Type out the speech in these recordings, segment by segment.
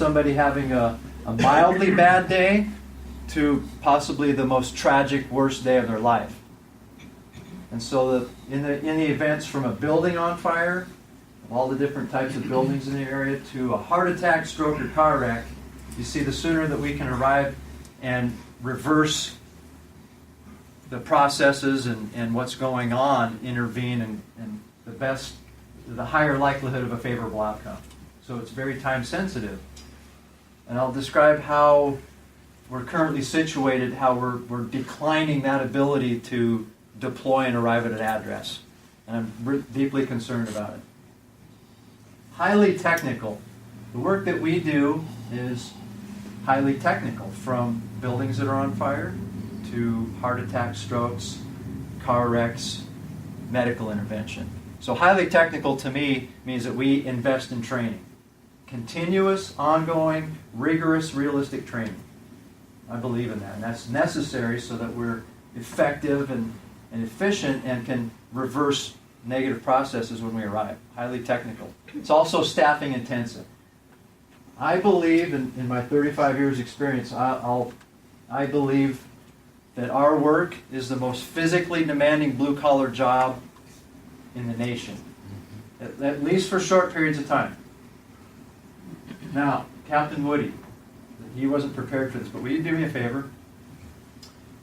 somebody having a mildly bad day to possibly the most tragic, worst day of their life. And so in the events from a building on fire, all the different types of buildings in the area, to a heart attack, stroke, or car wreck, you see the sooner that we can arrive and reverse the processes and what's going on, intervene, and the higher likelihood of a favorable outcome. So it's very time sensitive. And I'll describe how we're currently situated, how we're declining that ability to deploy and arrive at an address. And I'm deeply concerned about it. Highly technical. The work that we do is highly technical, from buildings that are on fire to heart attacks, strokes, car wrecks, medical intervention. So highly technical to me means that we invest in training. Continuous, ongoing, rigorous, realistic training. I believe in that. And that's necessary so that we're effective and efficient and can reverse negative processes when we arrive. Highly technical. It's also staffing intensive. I believe, in my 35 years experience, I believe that our work is the most physically demanding blue-collar job in the nation, at least for short periods of time. Now, Captain Woody, he wasn't prepared for this, but will you do me a favor?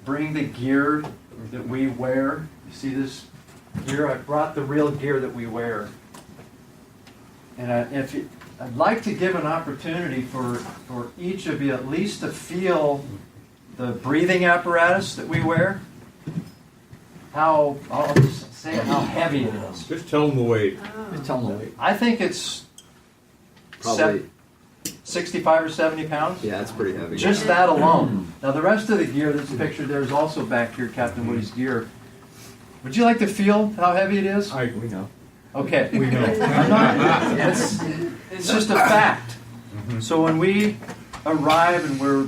Bring the gear that we wear. You see this gear? I brought the real gear that we wear. And I'd like to give an opportunity for each of you at least to feel the breathing apparatus that we wear. I'll just say how heavy it is. Just tell them the weight. Just tell them the weight. I think it's Probably. 65 or 70 pounds. Yeah, it's pretty heavy. Just that alone. Now the rest of the gear that's pictured there is also back here, Captain Woody's gear. Would you like to feel how heavy it is? We know. Okay. We know. It's just a fact. So when we arrive and we're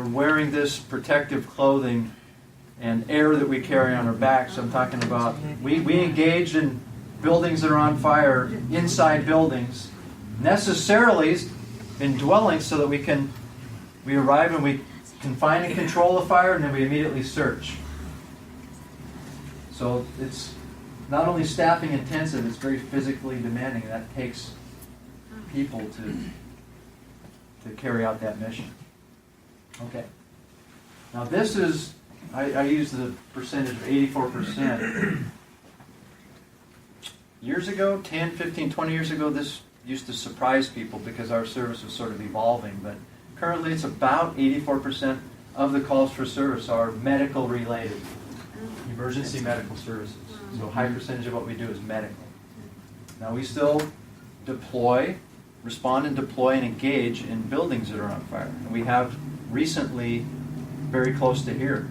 wearing this protective clothing and air that we carry on our backs, I'm talking about, we engage in buildings that are on fire, inside buildings, necessarily in dwellings, so that we arrive and we can find and control the fire, and then we immediately search. So it's not only staffing intensive, it's very physically demanding. That takes people to carry out that mission. Okay. Now this is, I use the percentage of 84%. Years ago, 10, 15, 20 years ago, this used to surprise people because our service was sort of evolving. But currently it's about 84% of the calls for service are medical related. Emergency medical services. So a high percentage of what we do is medical. Now we still respond and deploy and engage in buildings that are on fire. And we have recently, very close to here,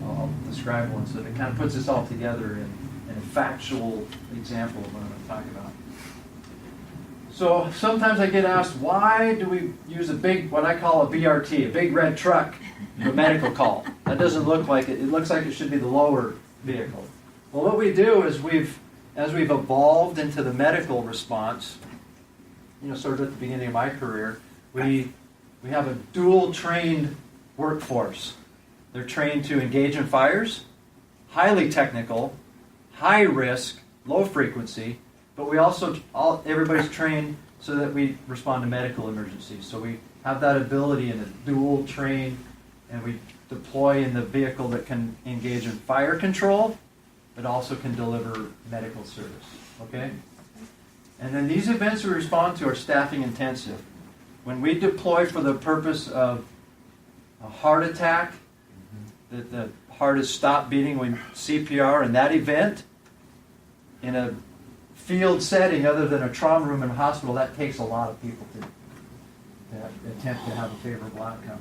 I'll describe one so that it kind of puts this all together in a factual example of what I'm going to talk about. So sometimes I get asked, why do we use what I call a BRT, a big red truck, for a medical call? That doesn't look like it. It looks like it should be the lower vehicle. Well, what we do is as we've evolved into the medical response, sort of at the beginning of my career, we have a dual trained workforce. They're trained to engage in fires, highly technical, high risk, low frequency, but we also, everybody's trained so that we respond to medical emergencies. So we have that ability in a dual train, and we deploy in the vehicle that can engage in fire control, but also can deliver medical service. Okay? And then these events we respond to are staffing intensive. When we deploy for the purpose of a heart attack, that the heart has stopped beating, we CPR, in that event, in a field setting other than a trauma room in a hospital, that takes a lot of people to attempt to have a favorable outcome.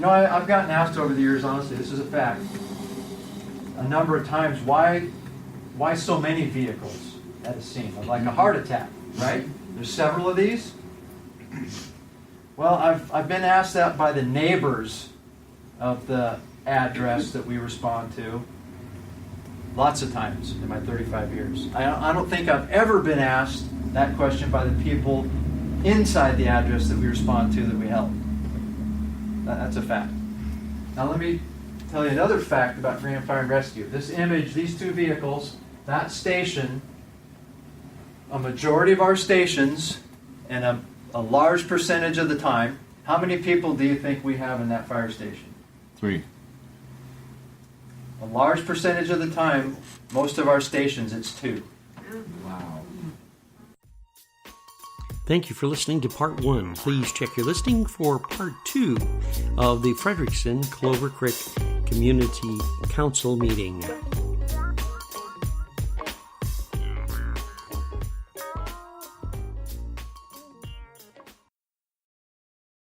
I've gotten asked over the years, honestly, this is a fact, a number of times, why so many vehicles at a scene? Like a heart attack, right? There's several of these. Well, I've been asked that by the neighbors of the address that we respond to lots of times in my 35 years. I don't think I've ever been asked that question by the people inside the address that we respond to that we help. That's a fact. Now let me tell you another fact about Graham Fire and Rescue. This image, these two vehicles, that station, a majority of our stations, and a large percentage of the time, how many people do you think we have in that fire station? 3. A large percentage of the time, most of our stations, it's 2. Wow. Thank you for listening to Part 1. Please check your listing for Part 2 of the Fredrickson Clover Creek Community Council meeting.